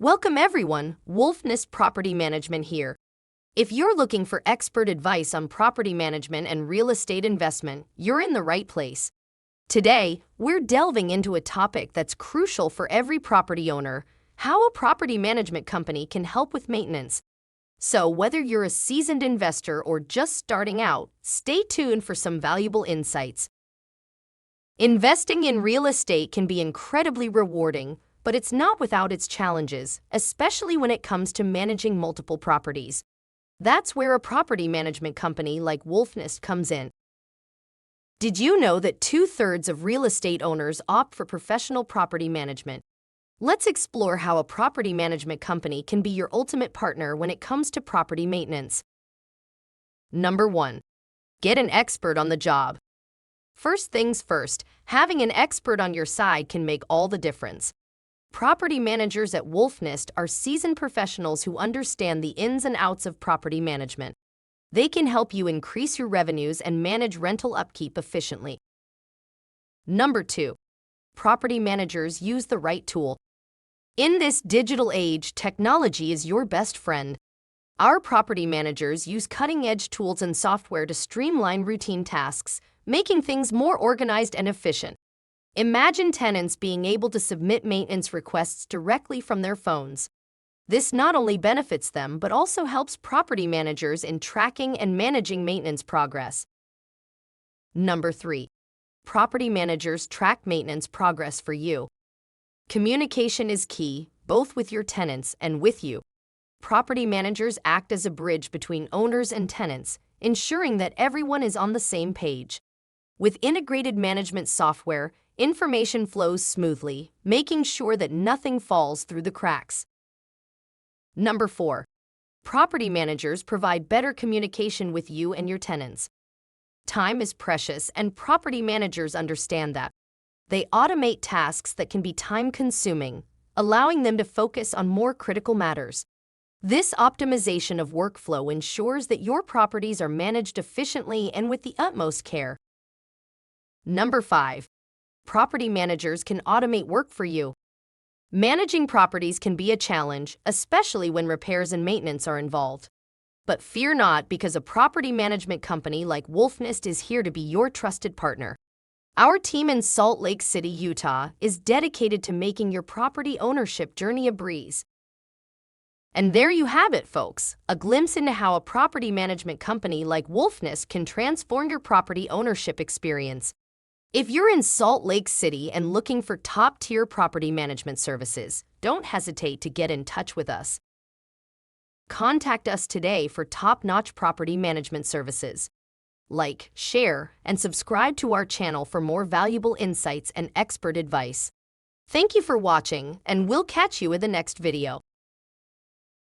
Welcome everyone, Wolfnest Property Management here. If you're looking for expert advice on property management and real estate investment, you're in the right place. Today, we're delving into a topic that's crucial for every property owner: how a property management company can help with maintenance. So, whether you're a seasoned investor or just starting out, stay tuned for some valuable insights. Investing in real estate can be incredibly rewarding, but it's not without its challenges, especially when it comes to managing multiple properties. That's where a property management company like Wolfnest comes in. Did you know that 2/3 of real estate owners opt for professional property management? Let's explore how a property management company can be your ultimate partner when it comes to property maintenance. Number 1. Get an expert on the job. First things first, having an expert on your side can make all the difference. Property managers at Wolfnest are seasoned professionals who understand the ins and outs of property management. They can help you increase your revenues and manage rental upkeep efficiently. Number 2. Property managers use the right tool. In this digital age, technology is your best friend. Our property managers use cutting-edge tools and software to streamline routine tasks, making things more organized and efficient. Imagine tenants being able to submit maintenance requests directly from their phones. This not only benefits them but also helps property managers in tracking and managing maintenance progress. Number 3. Property managers track maintenance progress for you. Communication is key, both with your tenants and with you. Property managers act as a bridge between owners and tenants, ensuring that everyone is on the same page. With integrated management software, information flows smoothly, making sure that nothing falls through the cracks. Number 4. Property managers provide better communication with you and your tenants. Time is precious, and property managers understand that. They automate tasks that can be time-consuming, allowing them to focus on more critical matters. This optimization of workflow ensures that your properties are managed efficiently and with the utmost care. Number 5. Property managers can automate work for you. Managing properties can be a challenge, especially when repairs and maintenance are involved. But fear not, because a property management company like Wolfnest is here to be your trusted partner. Our team in Salt Lake City, Utah, is dedicated to making your property ownership journey a breeze. And there you have it, folks, a glimpse into how a property management company like Wolfnest can transform your property ownership experience. If you're in Salt Lake City and looking for top-tier property management services, don't hesitate to get in touch with us. Contact us today for top-notch property management services. Like, share, and subscribe to our channel for more valuable insights and expert advice. Thank you for watching, and we'll catch you in the next video.